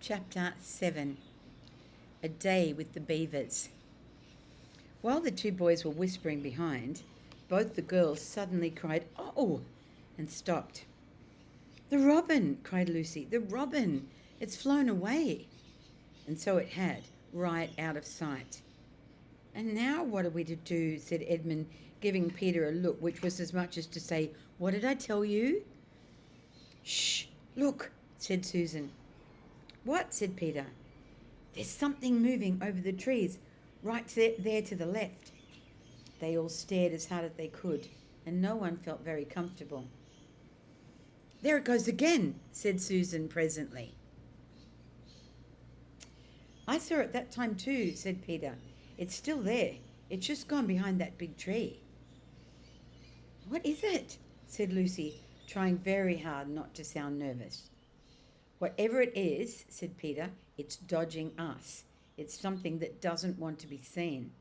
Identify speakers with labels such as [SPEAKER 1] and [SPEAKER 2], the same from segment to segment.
[SPEAKER 1] Chapter 7. A Day with the Beavers. While the two boys were whispering behind, both the girls suddenly cried, "Oh!" and stopped. "The robin!" cried Lucy. "The robin! It's flown away!" And so it had, right out of sight. "And now what are we to do?" said Edmund, giving Peter a look which was as much as to say, "What did I tell you?" "Shh! Look!" said Susan. "What?" said Peter. "There's something moving over the trees, right there to the left." They all stared as hard as they could, and no one felt very comfortable. "There it goes again," said Susan presently. "I saw it that time too," said Peter. "It's still there. It's just gone behind that big tree." "What is it?" said Lucy, trying very hard not to sound nervous. "Whatever it is," said Peter, "it's dodging us. It's something that doesn't want to be seen."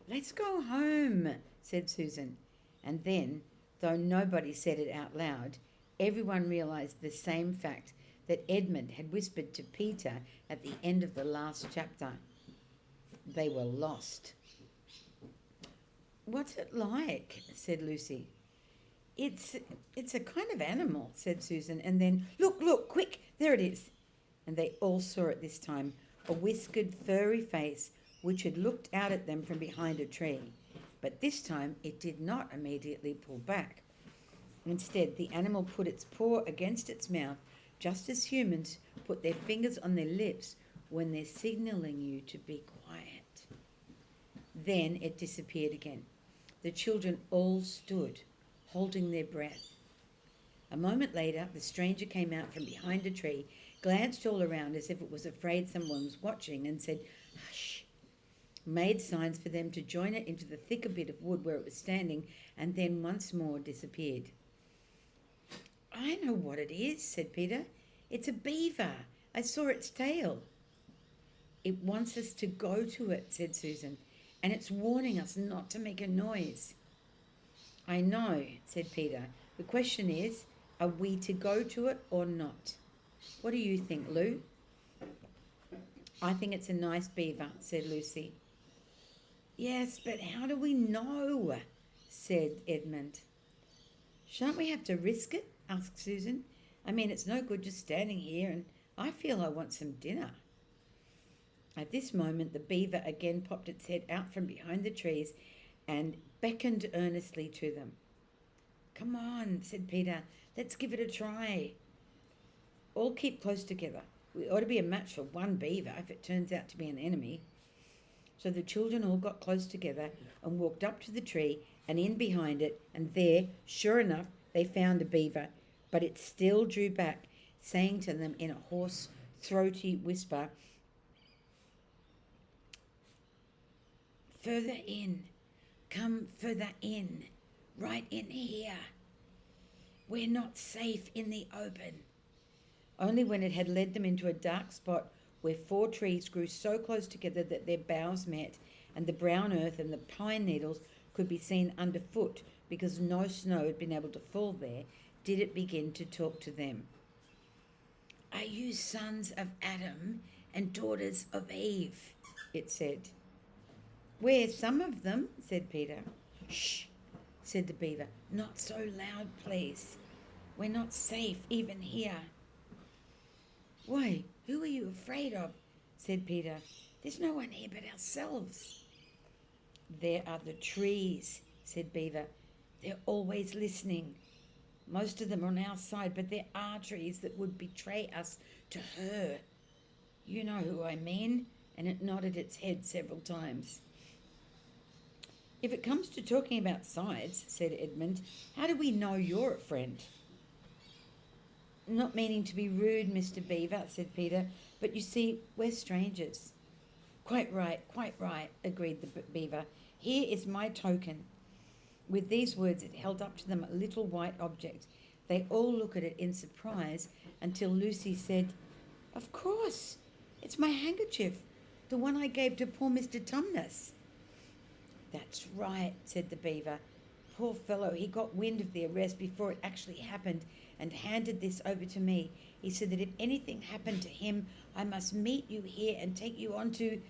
[SPEAKER 1] "Let's go home," said Susan. And then, though nobody said it out loud, everyone realised the same fact that Edmund had whispered to Peter at the end of the last chapter. They were lost. "What's it like?" said Lucy. It's a kind of animal," said Susan, and then, Look, quick, there it is." And they all saw it this time, a whiskered, furry face which had looked out at them from behind a tree. But this time it did not immediately pull back. Instead, the animal put its paw against its mouth, just as humans put their fingers on their lips when they're signalling you to be quiet. Then it disappeared again. The children all stood, holding their breath. A moment later, the stranger came out from behind a tree, glanced all around as if it was afraid someone was watching, and said, "Hush," made signs for them to join it into the thicker bit of wood where it was standing, and then once more disappeared. "I know what it is," said Peter. "It's a beaver. I saw its tail." "It wants us to go to it," said Susan, "and it's warning us not to make a noise." "I know," said Peter. "The question is, are we to go to it or not? What do you think, Lou?" "I think it's a nice beaver," said Lucy. "Yes, but how do we know?" said Edmund. "Shan't we have to risk it?" asked Susan. "I mean, it's no good just standing here, and I feel I want some dinner." At this moment, the beaver again popped its head out from behind the trees and beckoned earnestly to them. "Come on," said Peter. "Let's give it a try. All keep close together. We ought to be a match for one beaver if it turns out to be an enemy." So the children all got close together and walked up to the tree and in behind it, and there, sure enough, they found a beaver, but it still drew back, saying to them in a hoarse, throaty whisper, "Further in. Come further in. Right in here. We're not safe in the open." Only when it had led them into a dark spot where 4 trees grew so close together that their boughs met, and the brown earth and the pine needles could be seen underfoot because no snow had been able to fall there, did it begin to talk to them. "Are you sons of Adam and daughters of Eve?" it said. "We're some of them," said Peter. "Shh," said the beaver. "Not so loud, please. We're not safe even here." "Why, who are you afraid of?" said Peter. "There's no one here but ourselves." "There are the trees," said Beaver. "They're always listening. Most of them are on our side, but there are trees that would betray us to her. You know who I mean." And it nodded its head several times. "If it comes to talking about sides," said Edmund, "how do we know you're a friend?" "Not meaning to be rude, Mr. Beaver," said Peter, "but you see, we're strangers." Quite right, agreed the beaver. "Here is my token." With these words it held up to them a little white object. They all looked at it in surprise until Lucy said, "Of course, it's my handkerchief, the one I gave to poor Mr. Tumnus." "That's right," said the beaver. "Poor fellow, he got wind of the arrest before it actually happened, and handed this over to me. He said that if anything happened to him, I must meet you here and take you on to...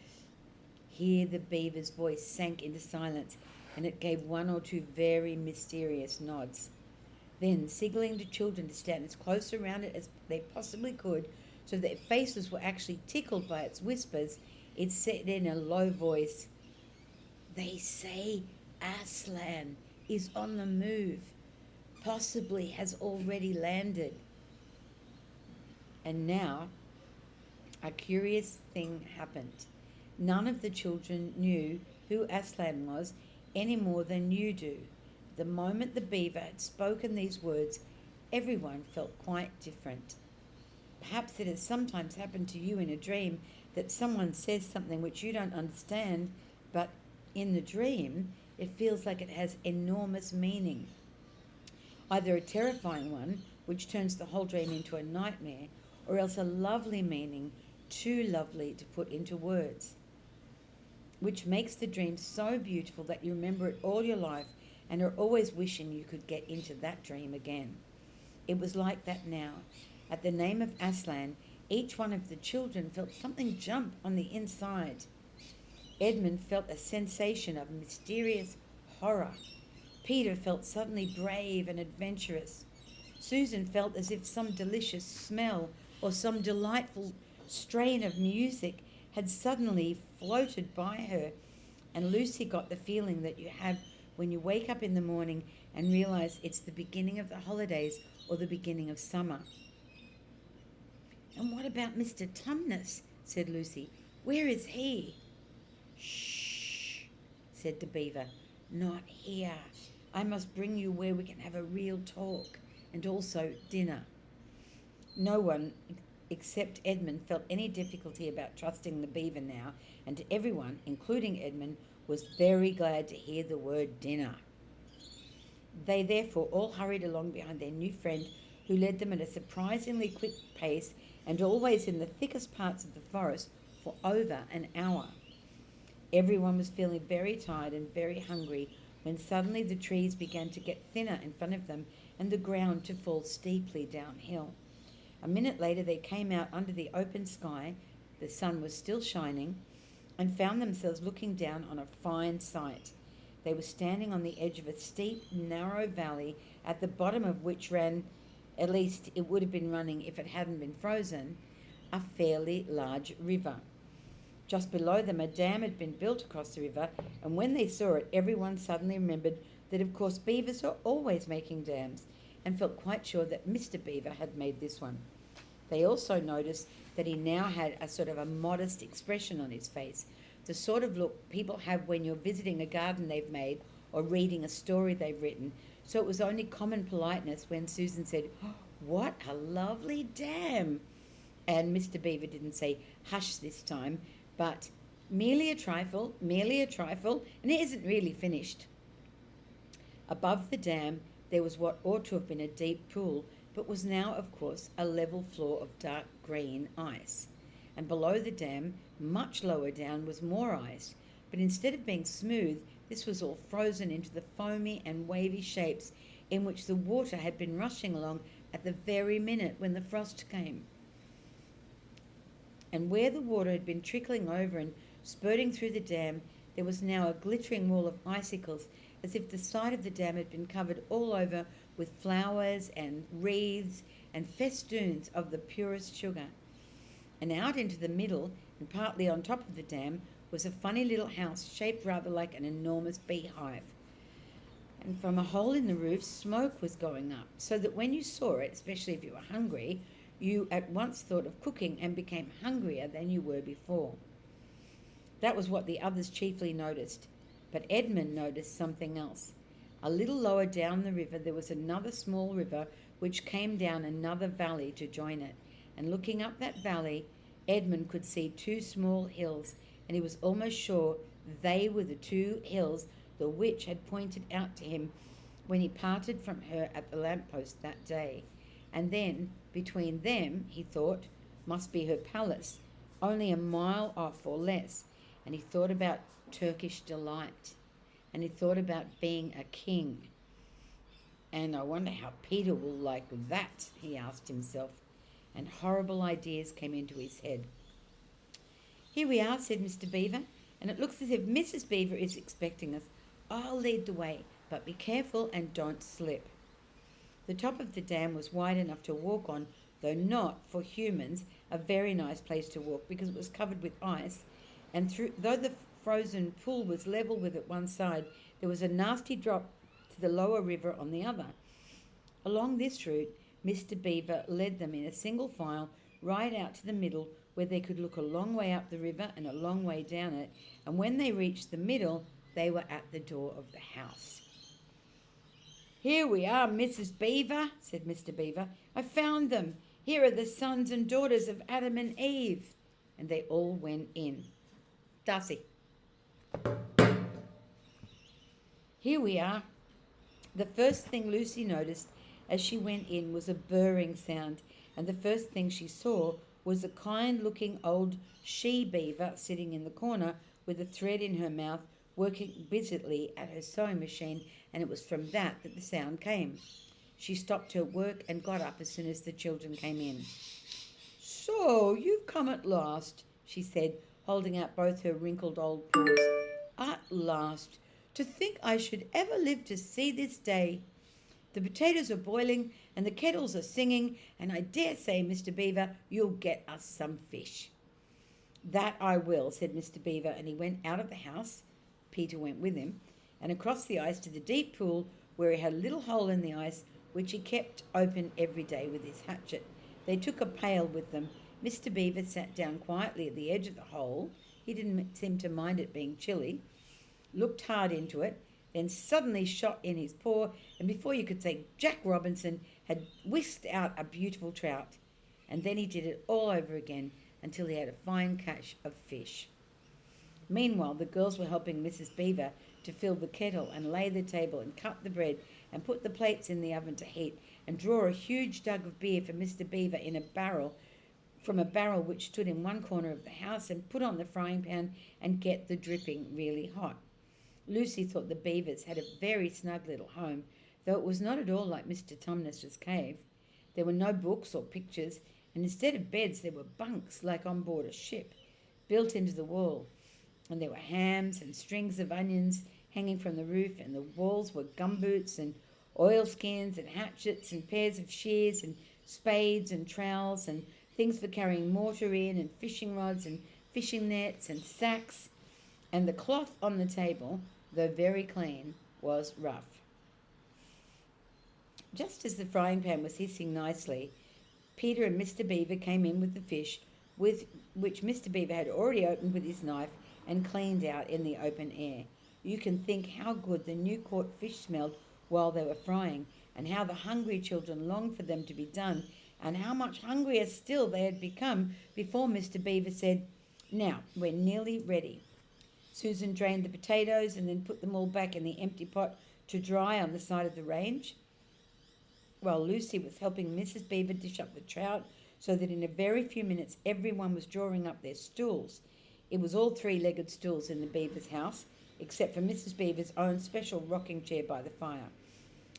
[SPEAKER 1] Here the beaver's voice sank into silence, and it gave one or two very mysterious nods. Then, signaling to children to stand as close around it as they possibly could, so that their faces were actually tickled by its whispers, it said in a low voice, "They say Aslan is on the move, possibly has already landed." And now, a curious thing happened. None of the children knew who Aslan was any more than you do. The moment the beaver had spoken these words, everyone felt quite different. Perhaps it has sometimes happened to you in a dream that someone says something which you don't understand, but in the dream, it feels like it has enormous meaning. Either a terrifying one, which turns the whole dream into a nightmare, or else a lovely meaning, too lovely to put into words, which makes the dream so beautiful that you remember it all your life and are always wishing you could get into that dream again. It was like that now. At the name of Aslan, each one of the children felt something jump on the inside. Edmund felt a sensation of mysterious horror. Peter felt suddenly brave and adventurous. Susan felt as if some delicious smell or some delightful strain of music had suddenly floated by her. And Lucy got the feeling that you have when you wake up in the morning and realise it's the beginning of the holidays or the beginning of summer. "And what about Mr. Tumnus?" said Lucy. "Where is he?" "Shh," said the beaver. "Not here. I must bring you where we can have a real talk, and also dinner." No one except Edmund felt any difficulty about trusting the beaver now, and everyone, including Edmund, was very glad to hear the word dinner. They therefore all hurried along behind their new friend, who led them at a surprisingly quick pace and always in the thickest parts of the forest for over an hour. Everyone was feeling very tired and very hungry when suddenly the trees began to get thinner in front of them and the ground to fall steeply downhill. A minute later they came out under the open sky, the sun was still shining, and found themselves looking down on a fine sight. They were standing on the edge of a steep, narrow valley, at the bottom of which ran, at least it would have been running if it hadn't been frozen, a fairly large river. Just below them a dam had been built across the river, and when they saw it, everyone suddenly remembered that of course beavers are always making dams, and felt quite sure that Mr. Beaver had made this one. They also noticed that he now had a sort of a modest expression on his face, the sort of look people have when you're visiting a garden they've made or reading a story they've written. So it was only common politeness when Susan said, "Oh, what a lovely dam!" And Mr. Beaver didn't say hush this time, but merely a trifle, and it isn't really finished. Above the dam there was what ought to have been a deep pool, but was now, of course, a level floor of dark green ice. And below the dam, much lower down, was more ice, but instead of being smooth, this was all frozen into the foamy and wavy shapes in which the water had been rushing along at the very minute when the frost came. And where the water had been trickling over and spurting through the dam, there was now a glittering wall of icicles, as if the side of the dam had been covered all over with flowers and wreaths and festoons of the purest sugar. And out into the middle, and partly on top of the dam, was a funny little house shaped rather like an enormous beehive. And from a hole in the roof, smoke was going up, so that when you saw it, especially if you were hungry, you at once thought of cooking and became hungrier than you were before. That was what the others chiefly noticed, but Edmund noticed something else. A little lower down the river there was another small river which came down another valley to join it, and looking up that valley, Edmund could see two small hills, and he was almost sure they were the two hills the witch had pointed out to him when he parted from her at the lamppost that day. And then, between them, he thought, must be her palace, only a mile off or less. And he thought about Turkish delight, and he thought about being a king. And I wonder how Peter will like that, he asked himself, and horrible ideas came into his head. Here we are, said Mr. Beaver, and it looks as if Mrs. Beaver is expecting us. I'll lead the way, but be careful and don't slip. The top of the dam was wide enough to walk on, though not, for humans, a very nice place to walk because it was covered with ice, and though the frozen pool was level with it one side, there was a nasty drop to the lower river on the other. Along this route, Mr. Beaver led them in a single file right out to the middle, where they could look a long way up the river and a long way down it, and when they reached the middle, they were at the door of the house. Here we are, Mrs. Beaver, said Mr. Beaver. I found them. Here are the sons and daughters of Adam and Eve. And they all went in. Darcy. Here we are. The first thing Lucy noticed as she went in was a burring sound, and the first thing she saw was a kind-looking old she-beaver sitting in the corner with a thread in her mouth, working busily at her sewing machine, and it was from that the sound came. She stopped her work and got up as soon as the children came in. So, you've come at last, she said, holding out both her wrinkled old paws. At last. To think I should ever live to see this day. The potatoes are boiling and the kettles are singing, and I dare say, Mr. Beaver, you'll get us some fish. That I will, said Mr. Beaver, and he went out of the house. Peter went with him, and across the ice to the deep pool, where he had a little hole in the ice, which he kept open every day with his hatchet. They took a pail with them. Mr. Beaver sat down quietly at the edge of the hole. He didn't seem to mind it being chilly, looked hard into it, then suddenly shot in his paw, and before you could say Jack Robinson had whisked out a beautiful trout. And then he did it all over again until he had a fine catch of fish. Meanwhile, the girls were helping Mrs. Beaver to fill the kettle and lay the table and cut the bread and put the plates in the oven to heat and draw a huge jug of beer for Mr. Beaver in a barrel, from a barrel which stood in one corner of the house, and put on the frying pan and get the dripping really hot. Lucy thought the Beavers had a very snug little home, though it was not at all like Mr. Tumnus's cave. There were no books or pictures, and instead of beds there were bunks like on board a ship, built into the wall. And there were hams and strings of onions hanging from the roof, and the walls were gumboots and oilskins and hatchets and pairs of shears and spades and trowels and things for carrying mortar in, and fishing rods and fishing nets and sacks. And the cloth on the table, though very clean, was rough. Just as the frying pan was hissing nicely, Peter and Mr. Beaver came in with the fish, which Mr. Beaver had already opened with his knife and cleaned out in the open air. You can think how good the new caught fish smelled while they were frying, and how the hungry children longed for them to be done, and how much hungrier still they had become before Mr. Beaver said, "Now, we're nearly ready." Susan drained the potatoes and then put them all back in the empty pot to dry on the side of the range, while Lucy was helping Mrs. Beaver dish up the trout, so that in a very few minutes everyone was drawing up their stools. It was all three-legged stools in the Beavers' house, except for Mrs. Beaver's own special rocking chair by the fire.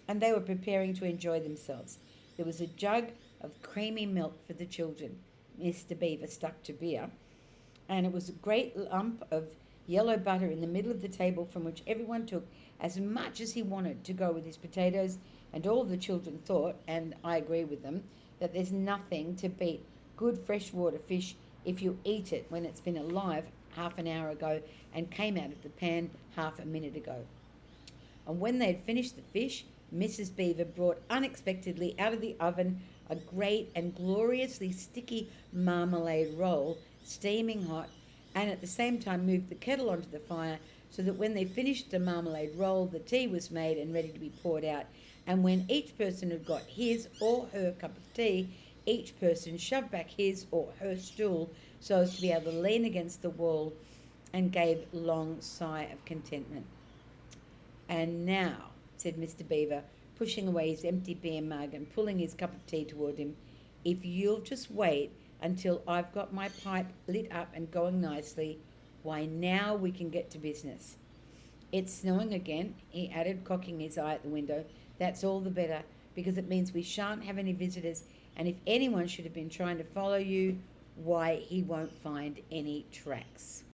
[SPEAKER 1] And they were preparing to enjoy themselves. There was a jug of creamy milk for the children. Mr. Beaver stuck to beer. And it was a great lump of yellow butter in the middle of the table, from which everyone took as much as he wanted to go with his potatoes. And all the children thought, and I agree with them, that there's nothing to beat good freshwater fish if you eat it when it's been alive half an hour ago and came out of the pan half a minute ago. And when they had finished the fish, Mrs. Beaver brought unexpectedly out of the oven a great and gloriously sticky marmalade roll, steaming hot, and at the same time moved the kettle onto the fire, so that when they finished the marmalade roll, the tea was made and ready to be poured out. And when each person had got his or her cup of tea, each person shoved back his or her stool so as to be able to lean against the wall, and gave a long sigh of contentment. "And now," said Mr. Beaver, pushing away his empty beer mug and pulling his cup of tea toward him, "if you'll just wait until I've got my pipe lit up and going nicely, why, now we can get to business. It's snowing again," he added, cocking his eye at the window, That's all the better, because it means we shan't have any visitors, and if anyone should have been trying to follow you, why, he won't find any tracks.